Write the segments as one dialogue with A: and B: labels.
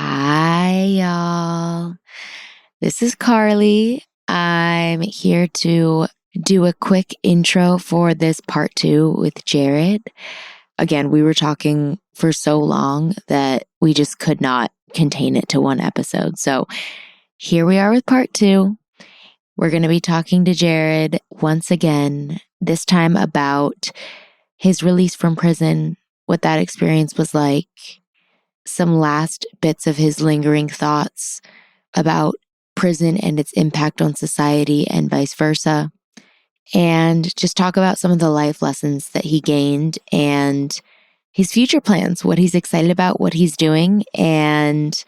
A: Hi, y'all. This is Carly. I'm here to do a quick intro for this part 2 with Jared. Again, we were talking for so long that we just could not contain it to one episode. So here we are with part 2. We're going to be talking to Jared once again, this time about his release from prison, what that experience was like, some last bits of his lingering thoughts about prison and its impact on society and vice versa, and just talk about some of the life lessons that he gained and his future plans, what he's excited about, what he's doing. And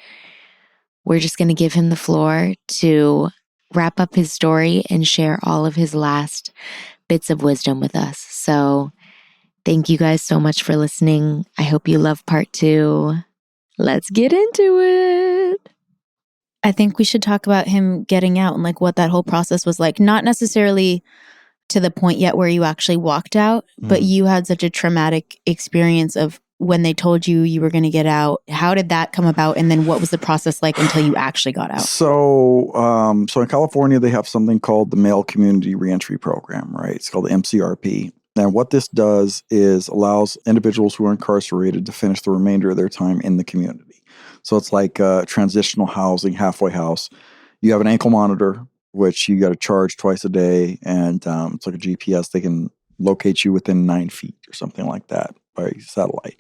A: we're just going to give him the floor to wrap up his story and share all of his last bits of wisdom with us. So thank you guys so much for listening. I hope you love part 2. Let's get into it.
B: I think we should talk about him getting out and like what that whole process was like. Not necessarily to the point yet where you actually walked out, but you had such a traumatic experience of when they told you you were going to get out. How did that come about? And then what was the process like until you actually got out?
C: So in California, they have something called the Male Community Reentry Program, right? It's called the MCRP. And what this does is allows individuals who are incarcerated to finish the remainder of their time in the community. So it's like transitional housing, halfway house. You have an ankle monitor, which you got to charge twice a day. And it's like a GPS. They can locate you within 9 feet or something like that by satellite.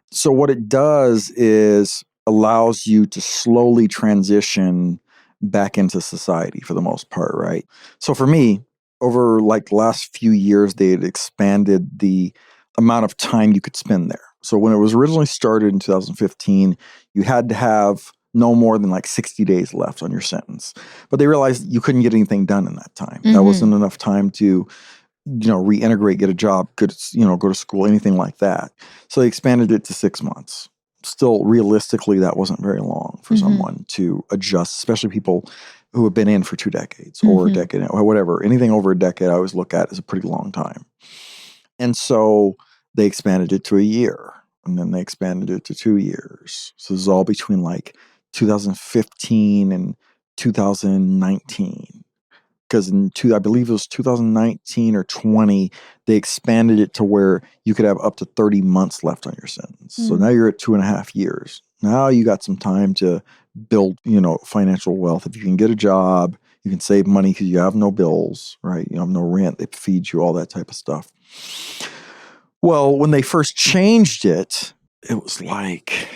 C: So what it does is allows you to slowly transition back into society for the most part, right? So for me, over like the last few years, they had expanded the amount of time you could spend there. So when it was originally started in 2015, you had to have no more than like 60 days left on your sentence. But they realized you couldn't get anything done in that time. That wasn't enough time to, reintegrate, get a job, go to school, anything like that. So they expanded it to 6 months. Still, realistically, that wasn't very long for someone to adjust, especially people who have been in for 2 decades or a decade or whatever. Anything over a decade, I always look at as a pretty long time. And so they expanded it to a year, and then they expanded it to 2 years. So this is all between like 2015 and 2019. Because I believe it was 2019 or 20, they expanded it to where you could have up to 30 months left on your sentence. So now you're at 2.5 years. Now you got some time to build, financial wealth. If you can get a job, you can save money because you have no bills, right? You have no rent. They feed you, all that type of stuff. Well, when they first changed it, it was like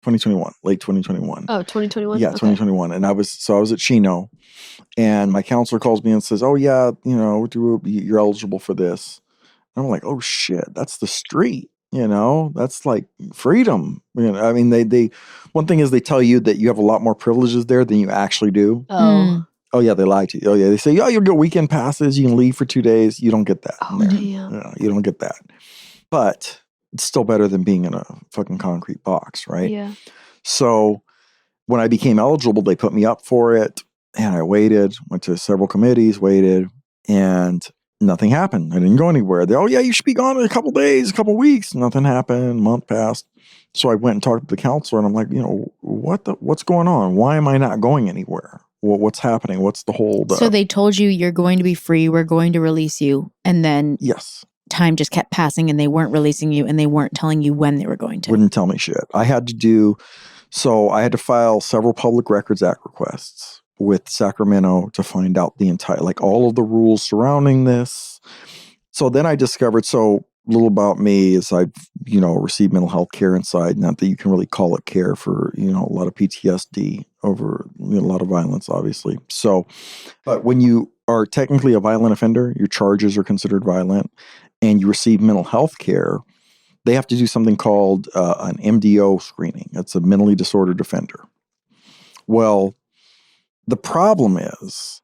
C: 2021, late 2021.
D: Oh, 2021?
C: Yeah,
D: okay.
C: 2021. And I was at Chino, and my counselor calls me and says, "Oh yeah, you're eligible for this." And I'm like, "Oh shit, that's the street, that's like freedom." I mean, they one thing is they tell you that you have a lot more privileges there than you actually do. Oh yeah, they lie to you. Oh yeah, they say, "Oh, you'll get weekend passes, you can leave for 2 days." You don't get that.
D: Oh, damn.
C: You don't get that. But it's still better than being in a fucking concrete box, right?
D: Yeah.
C: So when I became eligible, they put me up for it, and I waited, went to several committees, waited, and nothing happened. I didn't go anywhere. They, "Oh yeah, you should be gone in a couple days, a couple weeks." Nothing happened. A month passed. So I went and talked to the counselor, and I'm like, what's going on? Why am I not going anywhere? What's happening? What's the hold up?
B: So they told you you're going to be free. We're going to release you. And then
C: yes,
B: time just kept passing and they weren't releasing you and they weren't telling you when they were going to.
C: Wouldn't tell me shit. I had to file several Public Records Act requests with Sacramento to find out the entire, like all of the rules surrounding this. So then I discovered, little about me is I've, received mental health care inside. Not that you can really call it care for, a lot of PTSD over a lot of violence, obviously. So, but when you are technically a violent offender, your charges are considered violent, and you receive mental health care, they have to do something called an MDO screening. That's a mentally disordered offender. Well, the problem is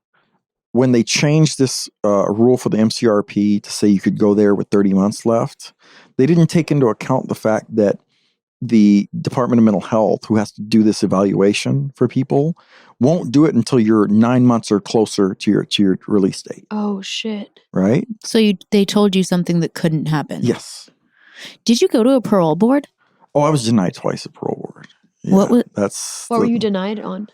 C: when they changed this rule for the MCRP to say you could go there with 30 months left, they didn't take into account the fact that the Department of Mental Health, who has to do this evaluation for people, won't do it until you're 9 months or closer to your release date.
D: Oh, shit.
C: Right?
B: So they told you something that couldn't happen?
C: Yes.
B: Did you go to a parole board?
C: Oh, I was denied twice at parole board. Yeah,
B: What
D: What were you denied on?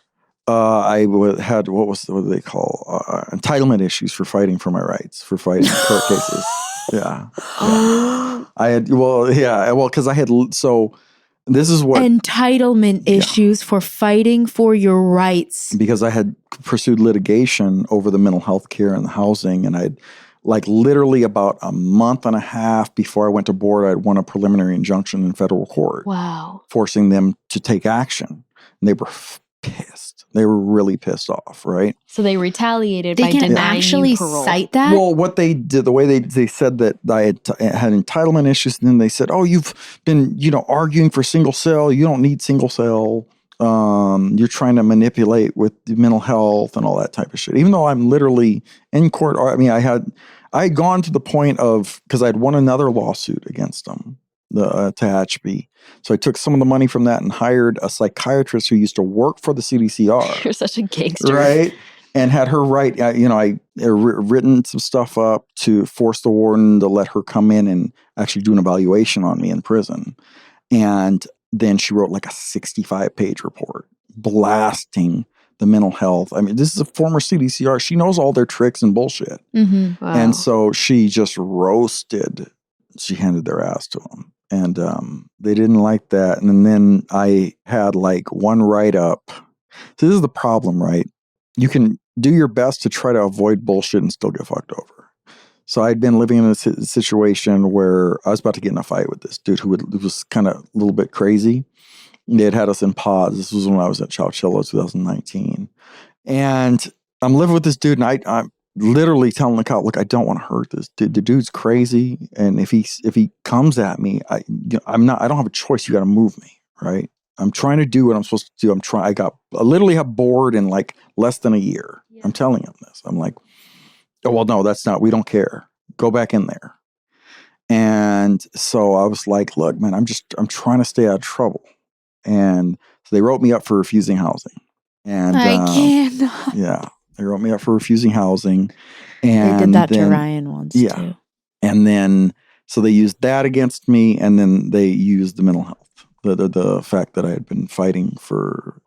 C: Had what do they call entitlement issues for fighting for my rights, for fighting court cases. Yeah. I had because I had so this is what
B: entitlement issues for fighting for your rights.
C: Because I had pursued litigation over the mental health care and the housing, and I'd like literally about a month and a half before I went to board, I'd won a preliminary injunction in federal court.
D: Wow.
C: Forcing them to take action. And they were pissed. They were really pissed off, right?
D: So they retaliated
B: They
D: by
B: can
D: denying
B: actually
D: you parole.
B: cite that?
C: Well, what they did, the way they said that I had entitlement issues, and then they said, "Oh, you've been, arguing for single cell. You don't need single cell. You're trying to manipulate with the mental health and all that type of shit." Even though I'm literally in court, I mean, I had gone to the point of, because I'd won another lawsuit against them, to Hatchby. So I took some of the money from that and hired a psychiatrist who used to work for the CDCR.
D: You're such a gangster.
C: Right? And had her write, I written some stuff up to force the warden to let her come in and actually do an evaluation on me in prison. And then she wrote like a 65-page report blasting the mental health. I mean, this is a former CDCR. She knows all their tricks and bullshit.
B: Mm-hmm.
D: Wow.
C: And so she just roasted. She handed their ass to them. And they didn't like that. And then I had like one write-up. So this is the problem, right? You can do your best to try to avoid bullshit and still get fucked over. So I'd been living in a situation where I was about to get in a fight with this dude who was kind of a little bit crazy. They had us in pods. This was when I was at Chowchilla 2019. And I'm living with this dude, and I'm literally telling the cop, "Look, I don't want to hurt this dude. The dude's crazy, and if he comes at me, I don't have a choice. You got to move me, right? I'm trying to do what I'm supposed to do. I literally have bored in like less than a year. Yeah. I'm telling him this. I'm like, oh, well, no, that's not. We don't care. Go back in there." And so I was like, "Look, man, I'm trying to stay out of trouble." And so they wrote me up for refusing housing. And
B: I cannot.
C: Yeah. They wrote me up for refusing housing. And
B: they did that to Ryan once too.
C: And then, so they used that against me, and then they used the mental health, the fact that I had been fighting for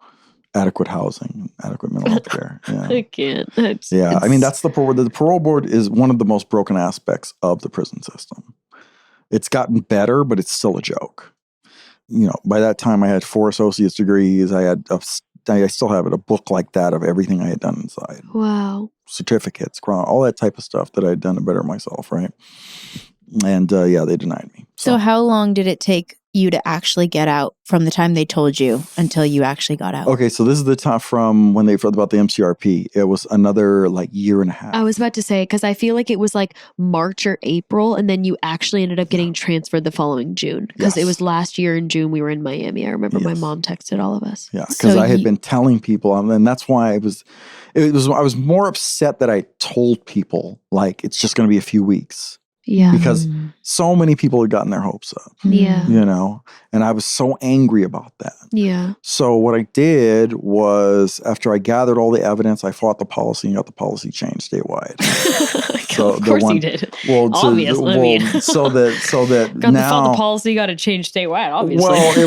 C: adequate housing, adequate mental health care. Yeah.
D: I can't.
C: I mean, that's the parole board is one of the most broken aspects of the prison system. It's gotten better, but it's still a joke. By that time I had 4 associate's degrees. I still have a book like that of everything I had done inside.
D: Wow.
C: Certificates, all that type of stuff that I had done to better myself, right? And they denied me.
B: So how long did it take you to actually get out from the time they told you until you actually got out?
C: Okay, so this is the time from when they heard about the MCRP. It was another like year and a half.
D: I was about to say, because I feel like it was like March or April, and then you actually ended up getting transferred the following June. Because it was last year in June we were in Miami. I remember my mom texted all of us.
C: Yeah, because I had been telling people, and that's why I was more upset that I told people like it's just going to be a few weeks.
D: Yeah.
C: Because so many people had gotten their hopes up.
D: Yeah.
C: And I was so angry about that.
D: Yeah.
C: So what I did was, after I gathered all the evidence, I fought the policy and got the policy changed statewide.
D: Of course you did.
C: Well,
D: obviously.
C: So that
D: got
C: now
D: the policy got to change statewide, obviously.
C: Well, the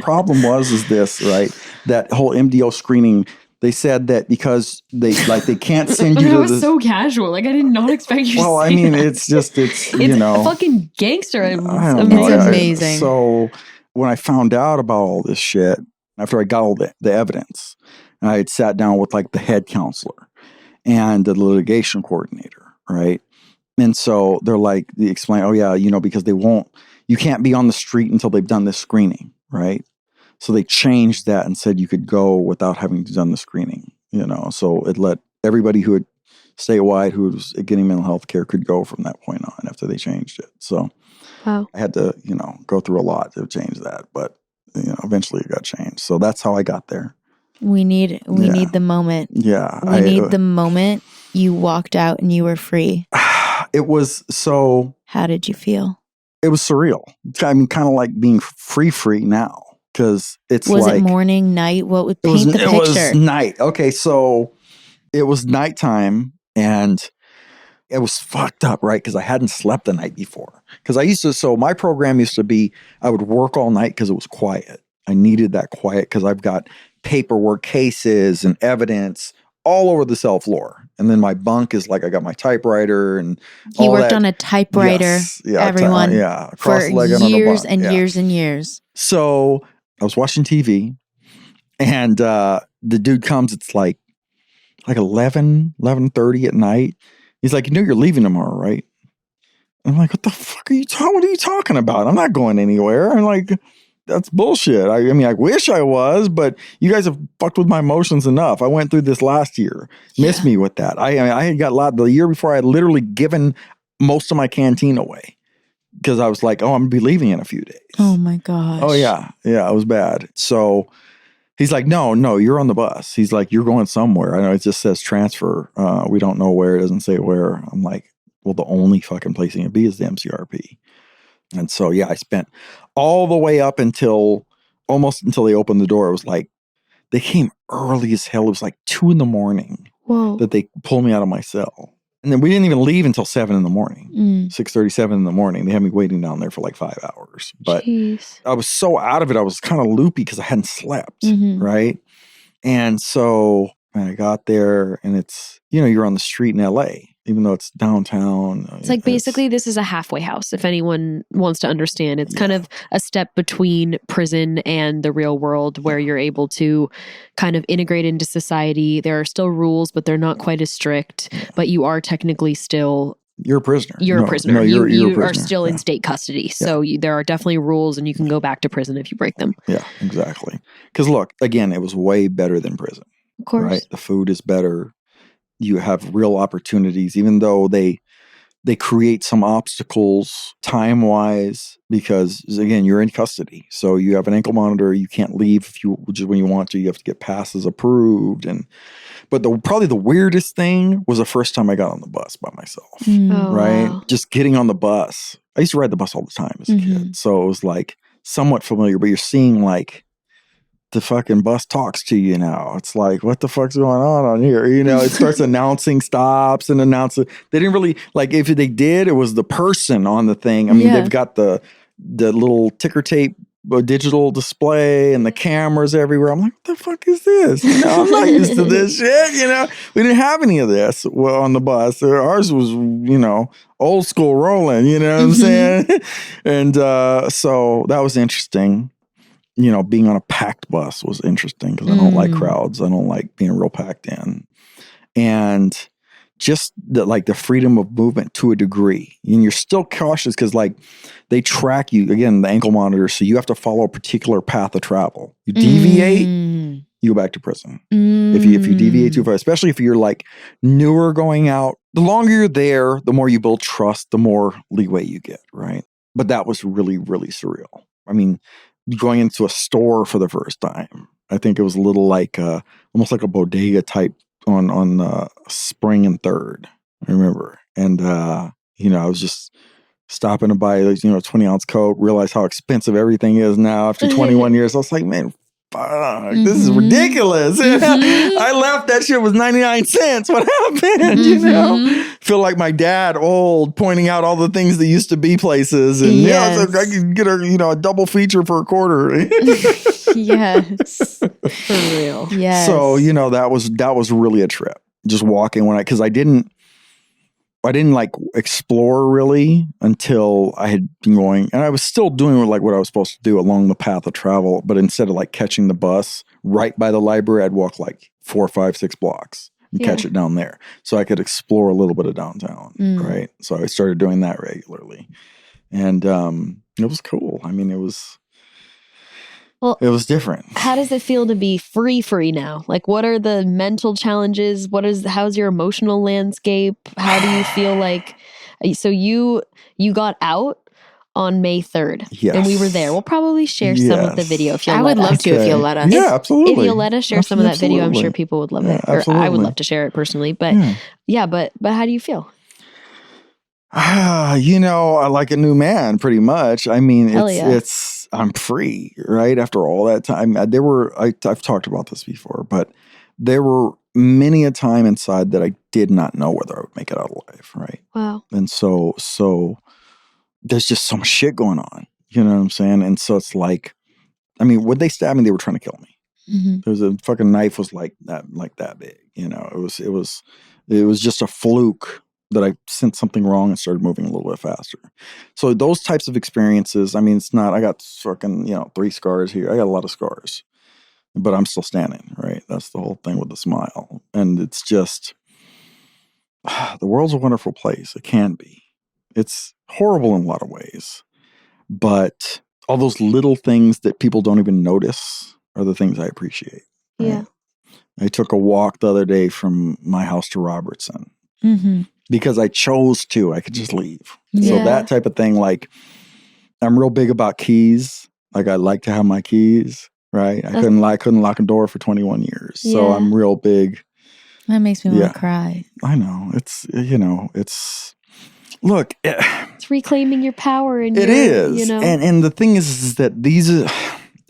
C: problem was this, right? That whole MDO screening. They said that because they can't send you to
D: was so casual. Like, I did not expect you to
C: Well, I mean, that. it's
D: a fucking gangster. It's
B: amazing.
C: So when I found out about all this shit, after I got all the evidence, I had sat down with like the head counselor and the litigation coordinator, right? And so they explain, oh yeah, because you can't be on the street until they've done this screening, right? So they changed that and said you could go without having done the screening, So it let everybody who had statewide who was getting mental health care could go from that point on after they changed it. So I had to, go through a lot to change that, but eventually it got changed. So that's how I got there.
B: We need the moment.
C: Yeah.
B: We need the moment you walked out and you were free.
C: It was so.
B: How did you feel?
C: It was surreal. I mean, kind of like being free now. Because it's
B: was it morning, night? What would paint the picture?
C: It was night. Okay, so it was nighttime, and it was fucked up, right? Because I hadn't slept the night before. Because so my program used to be, I would work all night because it was quiet. I needed that quiet because I've got paperwork, cases, and evidence all over the cell floor. And then my bunk is like, I got my typewriter and
B: He
C: all
B: worked
C: that.
B: on a typewriter,
C: Yes. Yeah,
B: everyone, for
C: cross-legged on a
B: years
C: bunk.
B: and
C: Yeah.
B: years and years.
C: So I was watching TV and the dude comes, it's like 11:30 at night. He's like, you're leaving tomorrow, right? I'm like, what the fuck are you talking? What are you talking about? I'm not going anywhere. I'm like, that's bullshit. I mean, I wish I was, but you guys have fucked with my emotions enough. I went through this last year. Miss me with that. I had got the year before I had literally given most of my canteen away because I was like, oh, I'm going to be leaving in a few days.
B: Oh my gosh.
C: Oh yeah. Yeah, it was bad. So he's like, no, you're on the bus. He's like, you're going somewhere. I know it just says transfer. We don't know where. It doesn't say where. I'm like, well, the only fucking place you can be is the MCRP. And so, yeah, I spent all the way up almost until they opened the door. It was like, they came early as hell. It was like 2 a.m.
B: Whoa.
C: that they pulled me out of my cell. And then we didn't even leave until 7 a.m. 6:37 in the morning. They had me waiting down there for like 5 hours. But
B: Jeez.
C: I was so out of it. I was kind of loopy because I hadn't slept, right? And so when I got there and it's, you're on the street in LA. Even though it's downtown.
D: It's like basically this is a halfway house, if anyone wants to understand. It's kind of a step between prison and the real world where you're able to kind of integrate into society. There are still rules, but they're not quite as strict. But you are technically still...
C: You're a prisoner.
D: You're a prisoner. You
C: a prisoner.
D: are still in state custody. So there are definitely rules and you can go back to prison if you break them.
C: Yeah, exactly. Because look, again, it was way better than prison.
D: Of course.
C: Right? The food is better. You have real opportunities, even though they create some obstacles time-wise, because again, you're in custody. So you have an ankle monitor. You can't leave just when you want to. You have to get passes approved. But probably the weirdest thing was the first time I got on the bus by myself, right?
D: Wow.
C: Just getting on the bus. I used to ride the bus all the time as a kid. So it was like somewhat familiar, but you're seeing like the fucking bus talks to you now. It's like, what the fuck's going on here? It starts announcing stops and announcing. They didn't really, like, if they did, it was the person on the thing. I mean, they've got the little ticker tape digital display and the cameras everywhere. I'm like, what the fuck is this? I'm not used to this shit. We didn't have any of this on the bus. Ours was, old school rolling, you know what I'm saying? And so that was interesting. Being on a packed bus was interesting because I don't like crowds. I don't like being real packed in. And just the freedom of movement to a degree. And you're still cautious because they track you, again, the ankle monitor. So you have to follow a particular path of travel. You deviate, you go back to prison. If you deviate too far, especially if you're like newer going out, the longer you're there, the more you build trust, the more leeway you get, right? But that was really, really surreal. I mean, going into a store for the first time. I think it was a little like almost like a bodega type on Spring and 3rd. I remember. And I was just stopping to buy a 20-ounce Coke, realize how expensive everything is now after 21 years. I was like, man, fuck, this is ridiculous. I left, that shit was 99 cents. What happened? Feel like my dad, old, pointing out all the things that used to be places. And so I could get a double feature for $0.25.
B: Yes.
D: For real.
B: Yes.
C: So, that was really a trip. Just walking because I didn't like explore really until I had been going, and I was still doing like what I was supposed to do along the path of travel. But instead of like catching the bus right by the library, I'd walk like 4, 5, 6 blocks and catch it down there. So I could explore a little bit of downtown. Right. So I started doing that regularly. And it was cool. I mean, it was different.
D: How does it feel to be free now? Like, what are the mental challenges? How's your emotional landscape? How do you feel like, so you got out on May 3rd.
C: Yes.
D: And we were there. We'll probably share some of the video if you'll
B: I
D: let
B: would love
D: us.
B: to if you'll let us.
C: Yeah, absolutely.
D: If you'll let us share some of that video, I'm sure people would love it. Or I would
C: absolutely.
D: love to share it personally. But but how do you feel?
C: I like a new man pretty much. I mean,
D: it's
C: I'm free, right? After all that time, I've talked about this before, but there were many a time inside that I did not know whether I would make it out alive, right?
D: Wow.
C: And so there's just so much shit going on, you know what I'm saying? And so it's like, I mean, when they stabbed me, they were trying to kill me.
B: Mm-hmm.
C: There was a fucking knife was like that big, you know. It was just a fluke that I sent something wrong and started moving a little bit faster. So those types of experiences, I mean, it's not, I got fucking, 3 scars here. I got a lot of scars, but I'm still standing, right? That's the whole thing with the smile. And it's just, the world's a wonderful place. It can be. It's horrible in a lot of ways, but all those little things that people don't even notice are the things I appreciate. Right?
D: Yeah.
C: I took a walk the other day from my house to Robertson.
B: Mm-hmm.
C: Because I chose to. I could just leave.
B: Yeah.
C: So that type of thing, like, I'm real big about keys. Like, I like to have my keys, right? I couldn't lock a door for 21 years. So
D: Yeah.
C: I'm real big.
B: That makes me want to cry.
C: I know. It's, look.
D: It's reclaiming your power. And
C: it is.
D: You know.
C: And the thing is that these,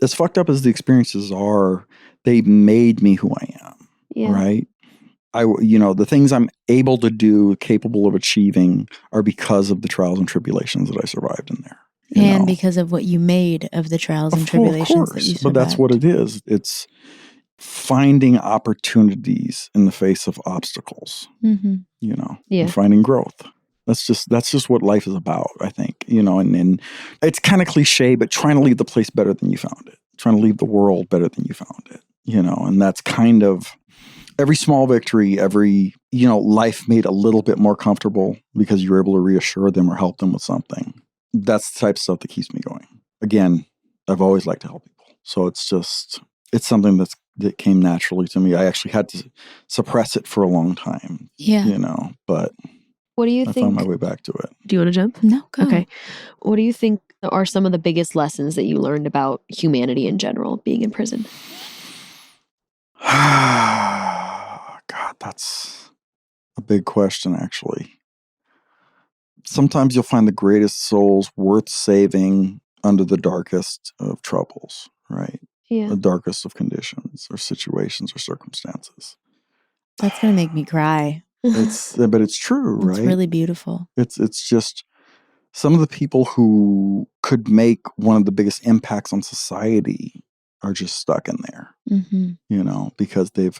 C: as fucked up as the experiences are, they made me who I am, right? The things I'm able to do, capable of achieving, are because of the trials and tribulations that I survived in there.
B: And because of what you made of the trials and tribulations that you survived.
C: But that's what it is. It's finding opportunities in the face of obstacles, and finding growth. That's just what life is about, I think, and it's kind of cliche, but trying to leave the place better than you found it, trying to leave the world better than you found it, and that's kind of every small victory, every, life made a little bit more comfortable because you're able to reassure them or help them with something. That's the type of stuff that keeps me going. Again, I've always liked to help people. So it's something that came naturally to me. I actually had to suppress it for a long time.
B: Yeah.
C: But
D: what do you think?
C: I found my way back to it.
D: Do you want to jump?
B: No, go.
D: Okay. What do you think are some of the biggest lessons that you learned about humanity in general being in prison?
C: God, that's a big question, actually. Sometimes you'll find the greatest souls worth saving under the darkest of troubles, right?
D: Yeah.
C: The darkest of conditions or situations or circumstances.
B: That's going to make me cry.
C: But it's true, right?
B: It's really beautiful.
C: It's just some of the people who could make one of the biggest impacts on society are just stuck in there, because this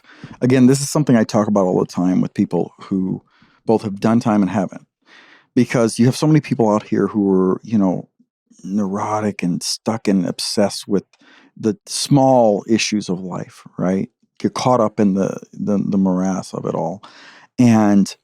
C: is something I talk about all the time with people who both have done time and haven't, because you have so many people out here who are, neurotic and stuck and obsessed with the small issues of life, right? Get caught up in the morass of it all. And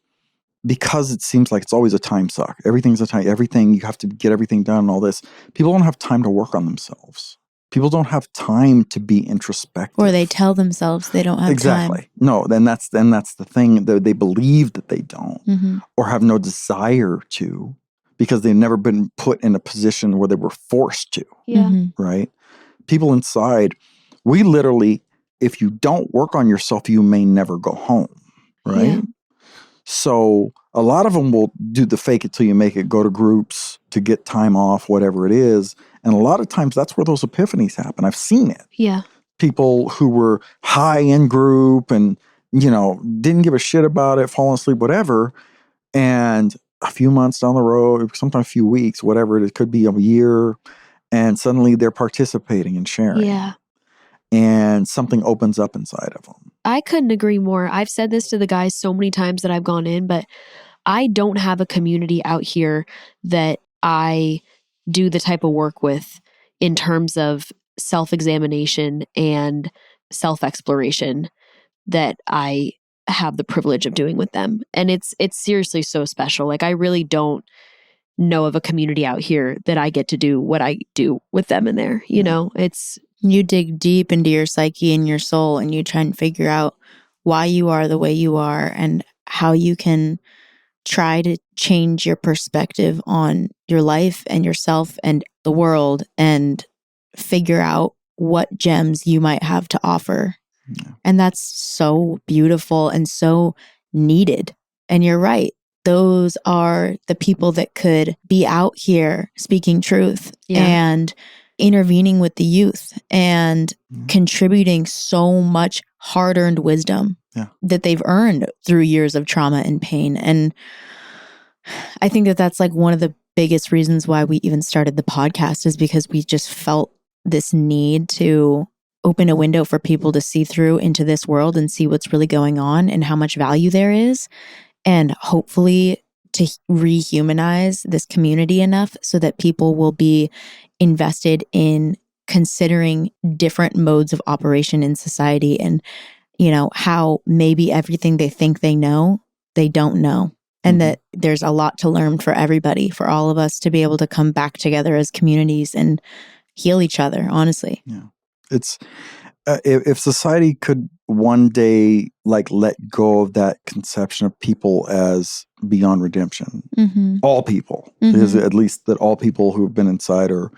C: because it seems like it's always a time suck, everything's a time, everything, you have to get everything done and all this, people don't have time to work on themselves. People don't have time to be introspective.
B: Or they tell themselves they don't have time.
C: No, then that's the thing. They believe that they don't or have no desire to, because they've never been put in a position where they were forced to.
D: Yeah.
C: Right? People inside, we literally, if you don't work on yourself, you may never go home. Right?
D: Yeah.
C: So a lot of them will do the fake it till you make it, go to groups to get time off, whatever it is. And a lot of times that's where those epiphanies happen. I've seen it.
D: Yeah.
C: People who were high in group and, didn't give a shit about it, falling asleep, whatever. And a few months down the road, sometimes a few weeks, whatever it could be, a year. And suddenly they're participating and sharing.
D: Yeah.
C: And something opens up inside of them.
D: I couldn't agree more. I've said this to the guys so many times that I've gone in, but I don't have a community out here that I do the type of work with in terms of self-examination and self-exploration that I have the privilege of doing with them. And it's seriously so special. Like, I really don't know of a community out here that I get to do what I do with them in there.
B: You dig deep into your psyche and your soul, and you try and figure out why you are the way you are and how you can try to change your perspective on your life and yourself and the world, and figure out what gems you might have to offer. Yeah. And that's so beautiful and so needed. And you're right. Those are the people that could be out here speaking truth and intervening with the youth and contributing so much hard-earned wisdom that they've earned through years of trauma and pain. And I think that that's like one of the biggest reasons why we even started the podcast, is because we just felt this need to open a window for people to see through into this world and see what's really going on and how much value there is, and hopefully to rehumanize this community enough so that people will be invested in considering different modes of operation in society, and how maybe everything they think they know, they don't know. And that there's a lot to learn for everybody, for all of us to be able to come back together as communities and heal each other, honestly.
C: Yeah. It's if society could one day like let go of that conception of people as beyond redemption, all people, because at least that all people who have been inside are,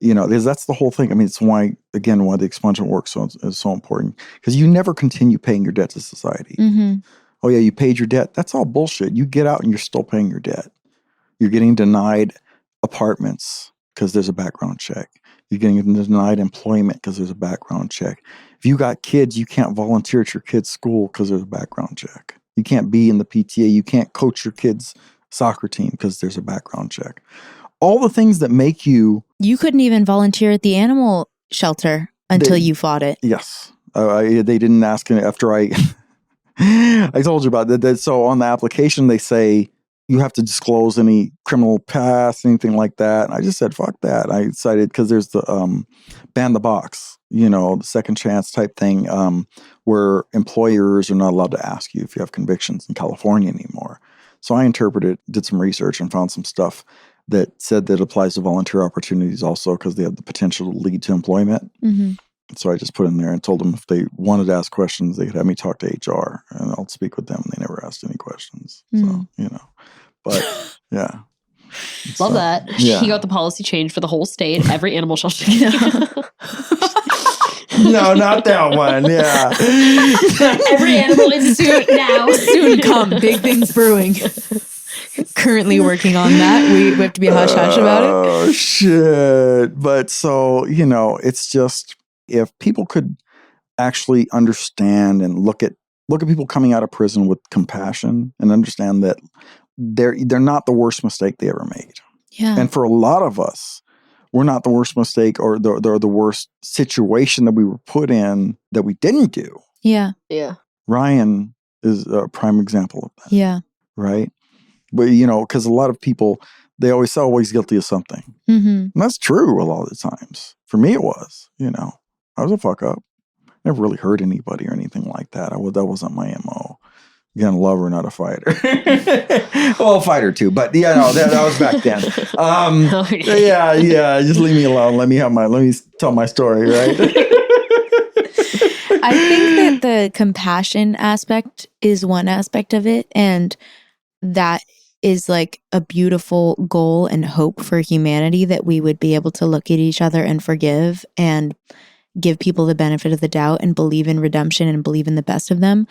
C: because that's the whole thing. I mean, it's why the expungement work is so important, because you never continue paying your debt to society. Oh yeah, you paid your debt. That's all bullshit. You get out and you're still paying your debt. You're getting denied apartments because there's a background check. You're getting denied employment because there's a background check. If you got kids, you can't volunteer at your kid's school because there's a background check. You can't be in the PTA. You can't coach your kid's soccer team because there's a background check. All the things that make you...
B: You couldn't even volunteer at the animal shelter until you fought it.
C: Yes. They didn't ask after I... I told you about that. So on the application, they say you have to disclose any criminal past, anything like that. And I just said, fuck that. I decided, because there's the ban the box, the second chance type thing, where employers are not allowed to ask you if you have convictions in California anymore. So I interpreted, did some research, and found some stuff that said that applies to volunteer opportunities also, because they have the potential to lead to employment. So I just put in there and told them if they wanted to ask questions, they could have me talk to HR, and I'll speak with them. They never asked any questions. So, but yeah.
D: Love that.
C: Yeah.
D: He got the policy changed for the whole state, every animal shelter.
C: No, not that one. Yeah.
D: Every animal in suit now.
B: Soon come. Big things brewing. Currently working on that. We have to be hush-hush about it.
C: Oh, shit. But so, it's just, if people could actually understand and look at people coming out of prison with compassion and understand that they're not the worst mistake they ever made.
B: Yeah.
C: And for a lot of us, we're not the worst mistake or the worst situation that we were put in that we didn't do.
B: Yeah.
D: Yeah.
C: Ryan is a prime example of that.
B: Yeah.
C: Right? But, because a lot of people, they always say, always guilty of something. And that's true a lot of the times. For me, it was, I was a fuck up. Never really hurt anybody or anything like that. That wasn't my MO. Again, a lover, not a fighter. Well, a fighter too, but that was back then. Yeah. Just leave me alone. Let me tell my story, right?
B: I think that the compassion aspect is one aspect of it, and that is like a beautiful goal and hope for humanity, that we would be able to look at each other and forgive and give people the benefit of the doubt and believe in redemption and believe in the best of them.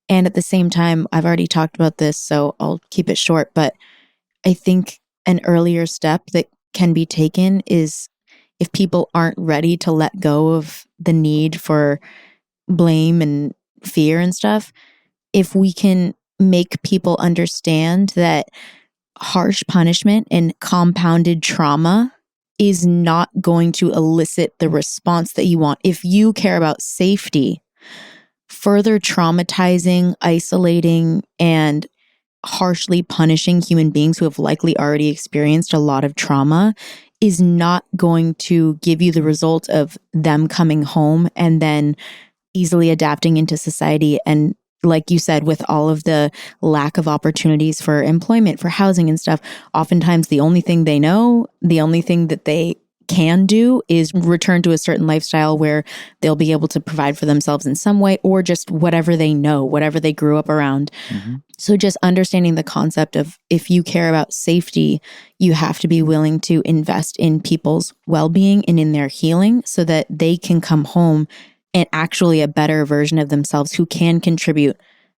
B: And at the same time, I've already talked about this, so I'll keep it short, but I think an earlier step that can be taken is, if people aren't ready to let go of the need for blame and fear and stuff, if we can make people understand that harsh punishment and compounded trauma is not going to elicit the response that you want. If you care about safety, further traumatizing, isolating, and harshly punishing human beings who have likely already experienced a lot of trauma is not going to give you the result of them coming home and then easily adapting into society. And like you said, with all of the lack of opportunities for employment, for housing and stuff, oftentimes the only thing they know, the only thing that they can do is return to a certain lifestyle where they'll be able to provide for themselves in some way, or just whatever they know, whatever they grew up around. So just understanding the concept of, if you care about safety, you have to be willing to invest in people's well-being and in their healing so that they can come home and actually a better version of themselves who can contribute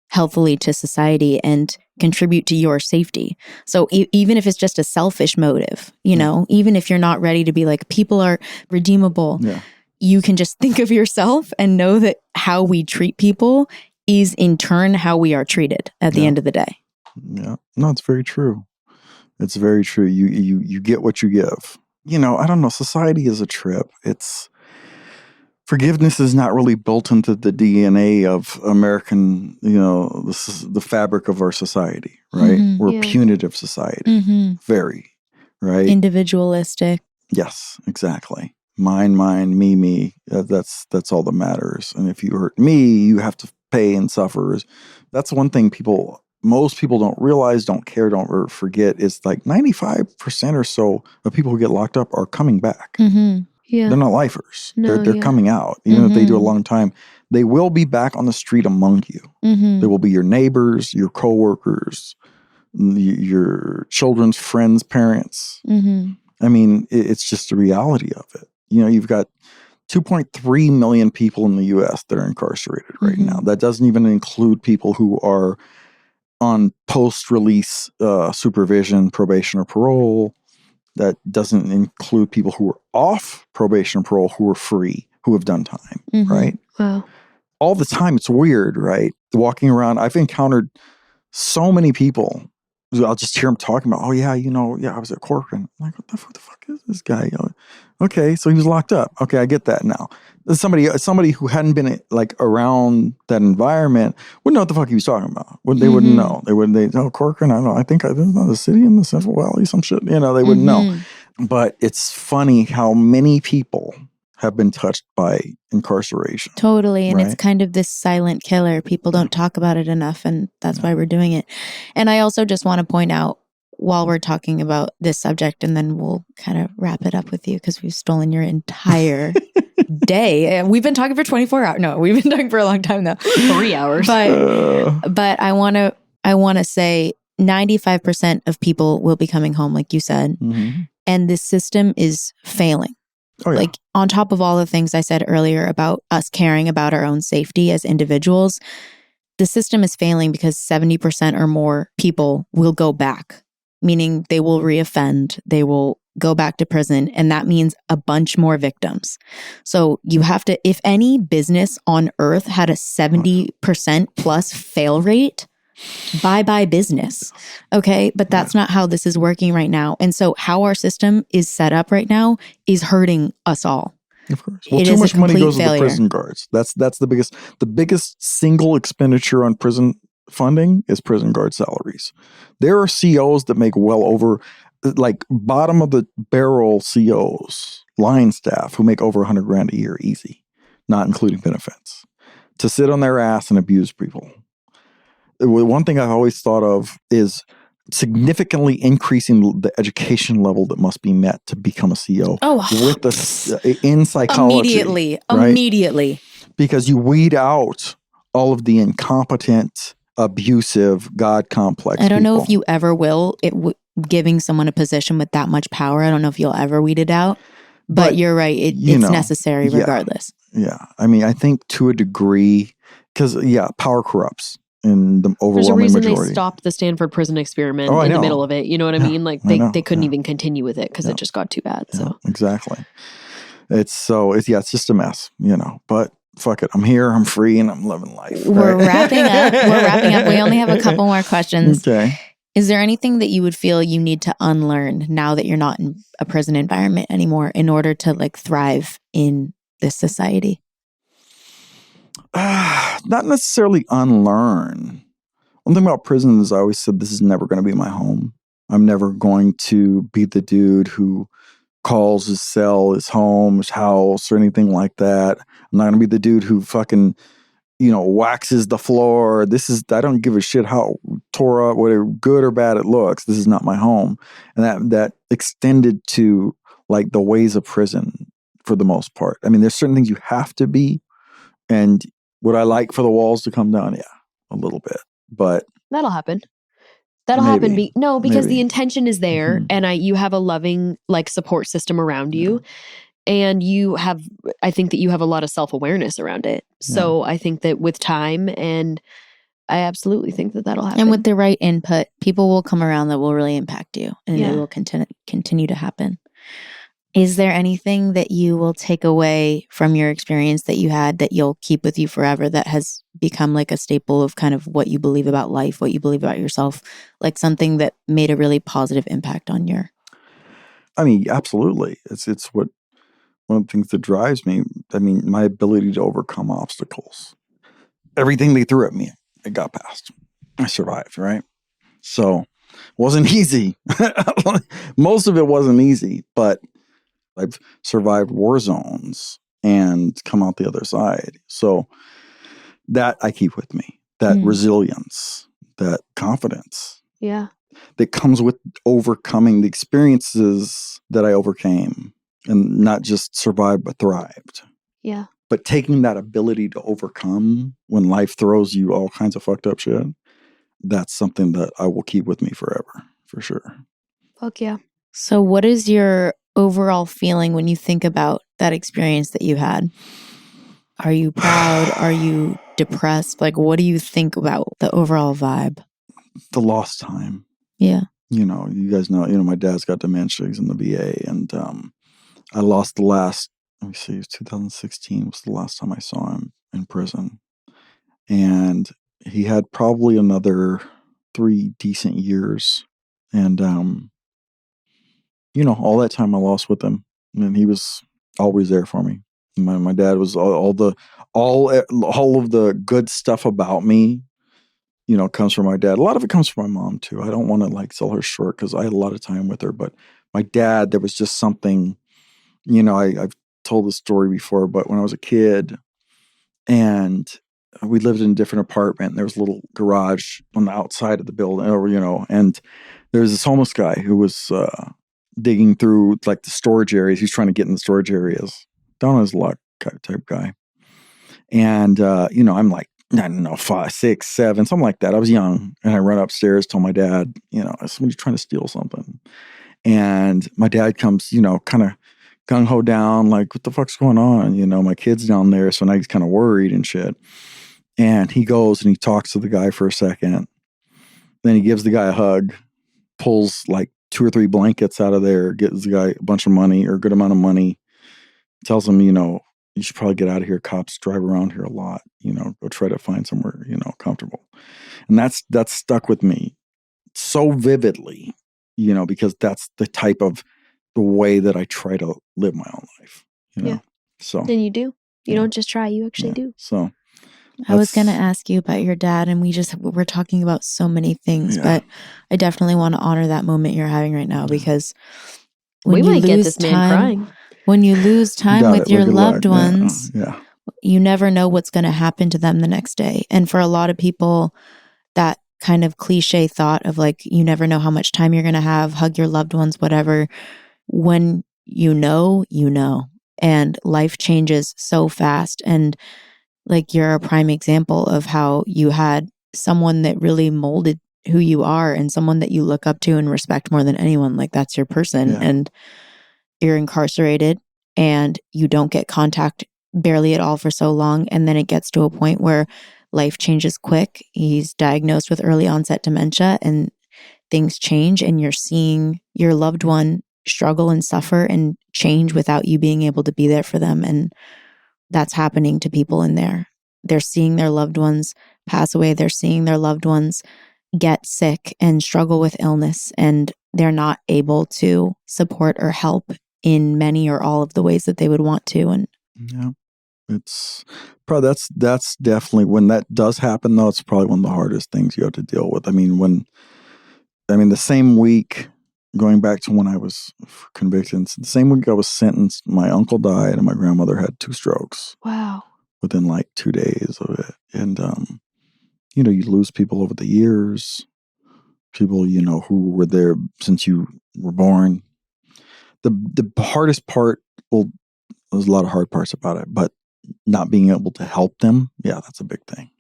B: healthily to society and contribute to your safety. So even if it's just a selfish motive, even if you're not ready to be like, people are redeemable, you can just think of yourself and know that how we treat people is in turn how we are treated at the end of the day.
C: Yeah. No, it's very true. It's very true. You get what you give. You know, I don't know. Society is a trip. Forgiveness is not really built into the DNA of American, you know, this is the fabric of our society, right? We're a punitive society. Very, right?
B: Individualistic.
C: Yes, exactly. Mine, me. That's all that matters. And if you hurt me, you have to pay and suffer. That's one thing most people don't realize, don't care, don't forget. Is like 95% or so of people who get locked up are coming back.
D: Yeah.
C: They're not lifers.
D: No,
C: they're coming out. Even if they do a long time, they will be back on the street among you. They will be your neighbors, your coworkers, your children's friends, parents. I mean, it's just the reality of it. You know, you've got 2.3 million people in the U.S. that are incarcerated right now. That doesn't even include people who are on post-release supervision, probation, or parole. That doesn't include people who are off probation and parole, who are free, who have done time, right?
D: Wow.
C: All the time. It's weird, right? Walking around, I've encountered so many people. I'll just hear them talking about, oh yeah, I was at Corcoran. I'm like, what the fuck is this guy? Okay, so he was locked up. Okay, I get that now. Somebody who hadn't been like around that environment wouldn't know what the fuck he was talking about. They wouldn't know. Corcoran, I don't know. I think there's another city in the Central Valley, some shit. You know, they wouldn't know. But it's funny how many people have been touched by incarceration.
B: Totally. And it's kind of this silent killer. People don't talk about it enough, and that's why we're doing it. And I also just want to point out, while we're talking about this subject, and then we'll kind of wrap it up with you because we've stolen your entire day. We've been talking for 24 hours. No, we've been talking for a long time though.
D: 3 hours.
B: But I want to say 95% of people will be coming home, like you said. And this system is failing.
C: Oh, yeah.
B: Like, on top of all the things I said earlier about us caring about our own safety as individuals, the system is failing because 70% or more people will go back, meaning they will reoffend, they will go back to prison, and that means a bunch more victims. So you have to, if any business on earth had a 70% plus fail rate, bye-bye business. Okay? But that's not how this is working right now. And so how our system is set up right now is hurting us all.
C: Of course. Well, too much money goes to the prison guards. That's the biggest single expenditure on prison funding is prison guard salaries. There are COs that make well over, like, bottom of the barrel COs, line staff who make over $100,000 a year easy, not including benefits, to sit on their ass and abuse people. One thing I've always thought of is significantly increasing the education level that must be met to become a CO. In psychology.
B: Immediately.
C: Because you weed out all of the incompetent, abusive, God complex
B: I don't know
C: people.
B: if you ever will. Giving someone a position with that much power, I don't know if you'll ever weed it out. But you're right. It's necessary regardless.
C: Yeah. I mean, I think to a degree, because, power corrupts. In the overwhelming
D: There's a reason
C: majority.
D: they stopped the Stanford prison experiment in the middle of it. You know what I mean? Like they couldn't even continue with it because it just got too bad. So
C: exactly. It's just a mess, but fuck it. I'm here, I'm free, and I'm living life. Right?
B: We're wrapping up. We only have a couple more questions.
C: Okay.
B: Is there anything that you would feel you need to unlearn now that you're not in a prison environment anymore in order to like thrive in this society?
C: Not necessarily unlearn. One thing about prison is I always said this is never going to be my home. I'm never going to be the dude who calls his cell his home, his house, or anything like that. I'm not going to be the dude who fucking, waxes the floor. I don't give a shit how tore up, whatever, good or bad it looks. This is not my home. And that extended to like the ways of prison for the most part. I mean, there's certain things you have to be. And would I like for the walls to come down? Yeah, a little bit, but
D: that'll happen. That'll happen. Because the intention is there, and you have a loving like support system around you, and I think that you have a lot of self-awareness around it. So I think that with time, and I absolutely think that that'll happen.
B: And with the right input, people will come around that will really impact you, and it will continue to happen. Is there anything that you will take away from your experience that you had that you'll keep with you forever that has become like a staple of kind of what you believe about life, what you believe about yourself, like something that made a really positive impact on your...
C: I mean, absolutely. It's what one of the things that drives me. I mean, my ability to overcome obstacles. Everything they threw at me, I got past. I survived, right? So it wasn't easy. Most of it wasn't easy, but I've survived war zones and come out the other side. So that I keep with me, that resilience, that confidence.
D: Yeah.
C: That comes with overcoming the experiences that I overcame and not just survived, but thrived.
D: Yeah.
C: But taking that ability to overcome when life throws you all kinds of fucked up shit, that's something that I will keep with me forever, for sure.
D: Fuck yeah.
B: So what is your overall feeling when you think about that experience that you had? Are you proud? Are you depressed? Like, what do you think about the overall vibe?
C: The lost time.
B: Yeah.
C: You know, you guys know, my dad's got dementia. He's in the VA. And I lost the last, let me see, it was 2016 was the last time I saw him in prison. And he had probably another 3 decent years. And, all that time I lost with him. And he was always there for me. My dad was all of the good stuff about me, comes from my dad. A lot of it comes from my mom too. I don't want to sell her short because I had a lot of time with her, but my dad, there was just something, I've told this story before, but when I was a kid and we lived in a different apartment, and there was a little garage on the outside of the building, and there was this homeless guy who was digging through the storage areas. He's trying to get in the storage areas. Down on his luck type guy. And, I'm like, I don't know, 5, 6, 7, something like that. I was young, and I run upstairs, tell my dad, somebody's trying to steal something. And my dad comes, kind of gung-ho down, like, what the fuck's going on? My kid's down there. So now he's kind of worried and shit. And he goes and he talks to the guy for a second. Then he gives the guy a hug, pulls 2 or 3 blankets out of there, gives the guy a bunch of money or a good amount of money, tells him, you should probably get out of here. Cops drive around here a lot, go try to find somewhere, comfortable. And that's stuck with me so vividly, because that's the way that I try to live my own life,
D: Yeah.
C: So.
D: Then you do. You don't just try, you actually do.
C: So.
B: I was going to ask you about your dad, and we're talking about so many things, but I definitely want to honor that moment you're having right now, because when
D: we
B: you
D: might
B: lose
D: get this man
B: time,
D: crying.
B: when you lose time with your loved ones,
C: Yeah.
B: you never know what's going to happen to them the next day. And for a lot of people, that kind of cliche thought of you never know how much time you're going to have, hug your loved ones, whatever. When you know, and life changes so fast. And you're a prime example of how you had someone that really molded who you are and someone that you look up to and respect more than anyone. That's your person.
C: Yeah.
B: And you're incarcerated and you don't get contact barely at all for so long. And then it gets to a point where life changes quick. He's diagnosed with early onset dementia and things change, and you're seeing your loved one struggle and suffer and change without you being able to be there for them. And that's happening to people in there. They're seeing their loved ones pass away. They're seeing their loved ones get sick and struggle with illness, and they're not able to support or help in many or all of the ways that they would want to. And
C: yeah, it's probably that's definitely, when that does happen, though, it's probably one of the hardest things you have to deal with. I mean, the same week, going back to when I was convicted, the same week I was sentenced, my uncle died and my grandmother had 2 strokes.
D: Wow.
C: Within 2 days of it. And, you lose people over the years, people, who were there since you were born. The hardest part, well, there's a lot of hard parts about it, but not being able to help them, yeah, that's a big thing.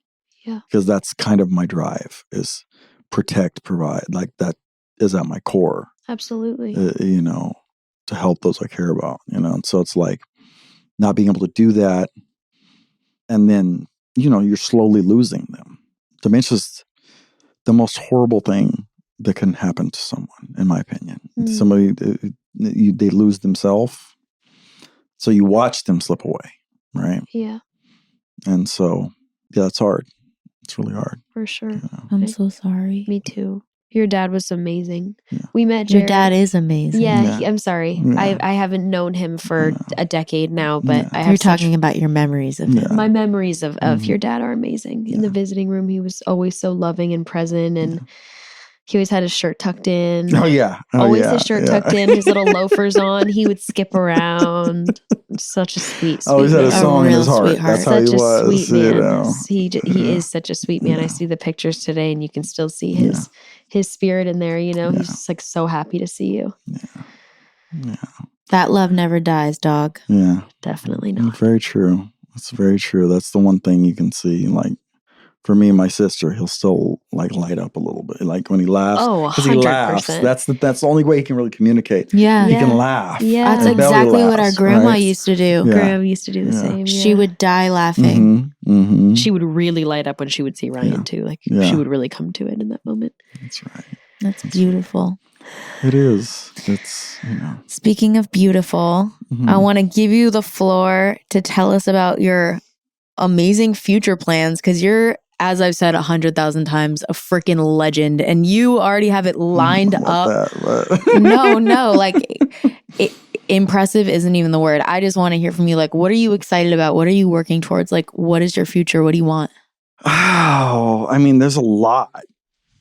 D: Yeah.
C: Because that's kind of my drive, is protect, provide. That is at my core.
D: Absolutely.
C: To help those I care about, and so it's not being able to do that. And then, you're slowly losing them. Dementia's the most horrible thing that can happen to someone, in my opinion. Somebody, they lose themselves, So you watch them slip away, right?
D: Yeah,
C: And so, yeah, it's hard. It's really hard.
D: for sure.
C: You know?
B: I'm so sorry.
D: Me too. Your dad was amazing.
C: Yeah.
D: We met
B: Your
D: Jared.
B: dad is amazing.
D: Yeah,
C: Yeah.
D: I'm sorry.
C: Yeah.
D: I haven't known him for
C: Yeah.
D: a decade now, but
C: Yeah.
D: I have
B: You're
D: such-
B: talking about your memories of him.
C: Yeah.
D: my memories of
C: Mhm.
D: your dad are amazing. In the visiting room, he was always so loving and present, and he always had his shirt tucked in.
C: Oh, yeah. Oh,
D: Always
C: yeah.
D: his shirt
C: Yeah.
D: tucked in, his little loafers on. He would skip around. Such a sweet
C: Always had a
D: man.
C: song in his
B: real
C: heart.
B: sweetheart.
C: That's how he
D: Such a
C: was.
D: sweet
C: You
D: man.
C: know?
D: He is such a sweet man. I
C: Yeah.
D: see the pictures today, and you can still see his spirit in there. You know,
C: Yeah.
D: he's just like so happy to see you.
C: Yeah.
B: That love never dies, dog.
C: Yeah.
D: Definitely not.
C: Very true. It's very true. That's the one thing you can see. Like, for me and my sister, he'll still like light up a little bit. Like when he laughs.
D: Oh,
C: Because he laughs.
D: 100%.
C: That's the only way he can really communicate.
B: Yeah.
C: He can laugh.
D: Yeah.
B: That's
C: And belly
B: exactly what our
C: laughs,
B: grandma
C: right?
B: used to do.
C: Yeah.
D: Graham used to do the
C: Yeah.
D: same.
B: She
D: yeah.
B: would die laughing.
C: Mm-hmm. Mm-hmm.
D: She would really light up when she would see Ryan
C: Yeah.
D: too. Like
C: Yeah.
D: she would really come to it in that moment.
C: That's right.
B: That's beautiful.
C: It is. It's, you know.
B: Speaking of beautiful,
C: Mhm.
B: I want to give you the floor to tell us about your amazing future plans because you're, as I've said 100,000 times, a freaking legend and you already have it lined up. No, like impressive isn't even the word. I just want to hear from you. Like, what are you excited about? What are you working towards? Like, what is your future? What do you want?
C: Oh, I mean, there's a lot.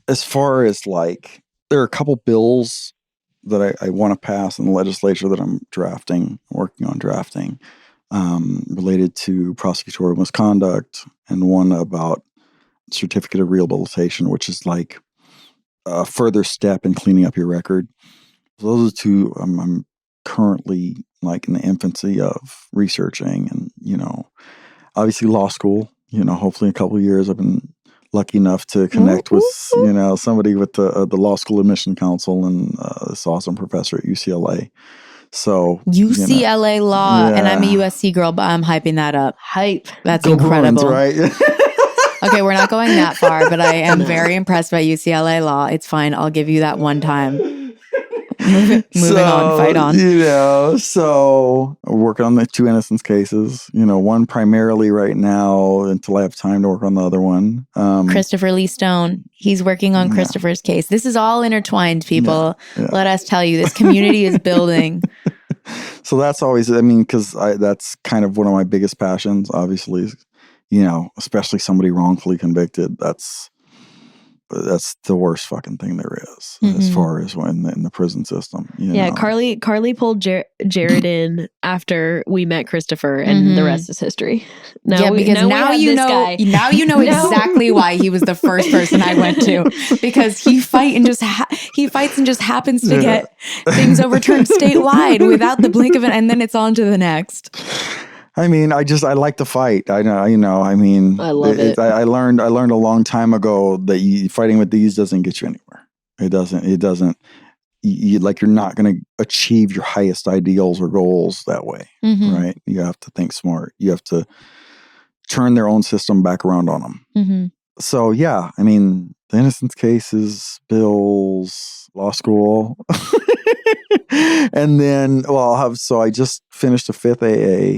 C: As far as like, there are a couple bills that I want to pass in the legislature that I'm working on drafting, related to prosecutorial misconduct, and one about certificate of rehabilitation, which is like a further step in cleaning up your record. Those are two I'm currently like in the infancy of researching, and you know, obviously law school. You know, hopefully in a couple of years, I've been lucky enough to connect with somebody with the Law School Admission Council and this awesome professor at UCLA. So
B: UCLA law, and I'm a
C: Yeah.
B: USC girl, but I'm hyping that up.
D: Hype.
B: That's
C: Go
B: incredible.
C: Bruins, right?
B: Okay, we're not going that far, but I am very impressed by UCLA law. It's fine. I'll give you that one time. Moving on, fight on.
C: You know, so I'm working on the two innocence cases. You know, one primarily right now until I have time to work on the other one.
B: Christopher Lee Stone. He's working on Christopher's case. This is all intertwined, people.
C: Yeah.
B: Let us tell you, this community is building.
C: So that's always, I mean, because that's kind of one of my biggest passions, obviously, you know, especially somebody wrongfully convicted. That's the worst fucking thing there is as far as in the prison system. You know?
D: Carly pulled Jared in after we met Christopher, and the rest is history.
B: Now you know exactly why he was the first person I went to, because he fights and just happens to get things overturned statewide without the blink of an, and then it's on to the next.
C: I mean, I like to fight. I know, you know. I mean,
D: I love it.
C: I learned a long time ago that fighting with these doesn't get you anywhere. It doesn't. You're not going to achieve your highest ideals or goals that way, right? You have to think smart. You have to turn their own system back around on them. So yeah, I mean, the innocence cases, bills, law school, and then I just finished a 5th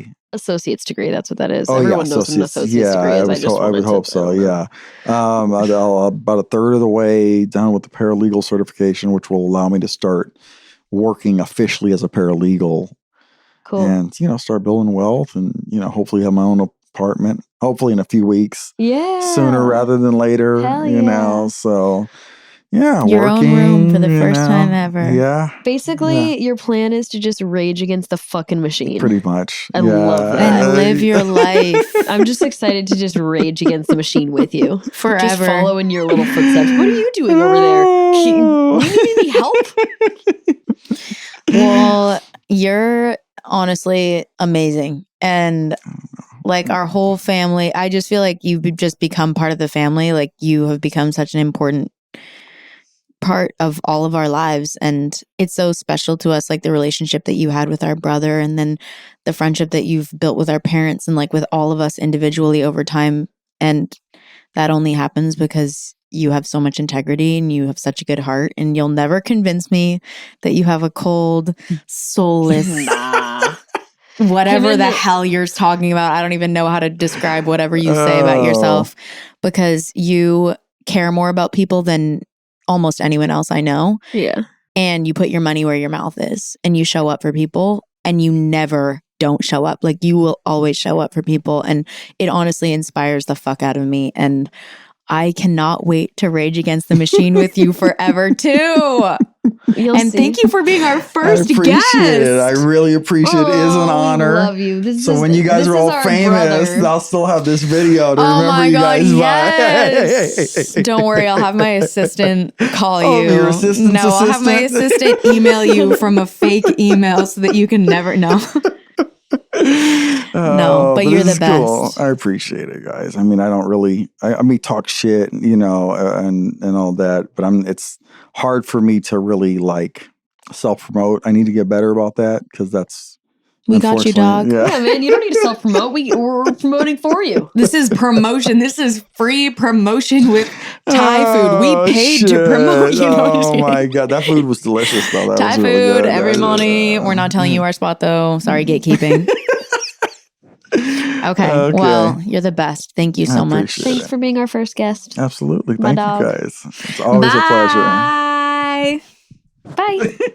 C: AA.
D: Associate's degree. That's what that is.
C: Oh,
D: Everyone knows what an associate's degree is.
C: I would hope so. Yeah. About a third of the way done with the paralegal certification, which will allow me to start working officially as a paralegal.
D: Cool.
C: And, you know, start building wealth and, you know, hopefully have my own apartment, hopefully in a few weeks.
D: Yeah.
C: Sooner rather than later,
D: Hell
C: you know, so. Yeah,
B: your
C: working,
B: own room for the first time ever.
C: Yeah.
D: Basically, your plan is to just rage against the fucking machine.
C: Pretty much.
D: I love that.
B: And live your life.
D: I'm just excited to just rage against the machine with you.
B: Forever.
D: Just follow in your little footsteps. What are you doing over there? You need any help?
B: Well, you're honestly amazing. And like our whole family, I just feel like you've just become part of the family. Like you have become such an important part of all of our lives, and it's so special to us, like the relationship that you had with our brother, and then the friendship that you've built with our parents and like with all of us individually over time. And that only happens because you have so much integrity and you have such a good heart, and you'll never convince me that you have a cold, soulless whatever
D: Him
B: the
D: and the-
B: hell you're talking about. I don't even know how to describe whatever you say about yourself, because you care more about people than almost anyone else I know.
D: Yeah.
B: And you put your money where your mouth is, and you show up for people, and you never don't show up. Like, you will always show up for people. And it honestly inspires the fuck out of me. And I cannot wait to rage against the machine with you forever too.
D: You'll
B: And
D: see.
B: thank you for being our first
C: I appreciate
B: guest.
C: it. I really appreciate it. It is an honor.
D: We love you.
C: So when you guys are all famous, I'll still have this video to remember you guys
B: yes.
C: by.
B: Don't worry, I'll have my assistant call you.
C: Oh, your assistant's
B: no, I'll have my
C: assistant?
B: assistant email you from a fake email so that you can never know. No, but you're
C: this
B: the
C: is cool.
B: best.
C: I appreciate it, guys. I mean, I don't really, I mean, talk shit, you know, and all that, but it's hard for me to really like self-promote. I need to get better about that because that's,
B: We got you, dog.
D: Yeah, man, you don't need to self-promote. We're promoting for you.
B: This is promotion. This is free promotion with Thai food. We paid to promote. You know what I'm saying?
C: Oh my God. That food was delicious though. That
B: Thai
C: was really
B: food,
C: good.
B: everybody. We're not telling you our spot though. Sorry, gatekeeping. Okay. Well, you're the best. Thank you so much.
C: appreciate
D: Thanks for being our first guest.
C: Absolutely.
D: My
C: Thank you
D: dog.
C: guys. It's always a pleasure.
B: Bye.
D: Bye.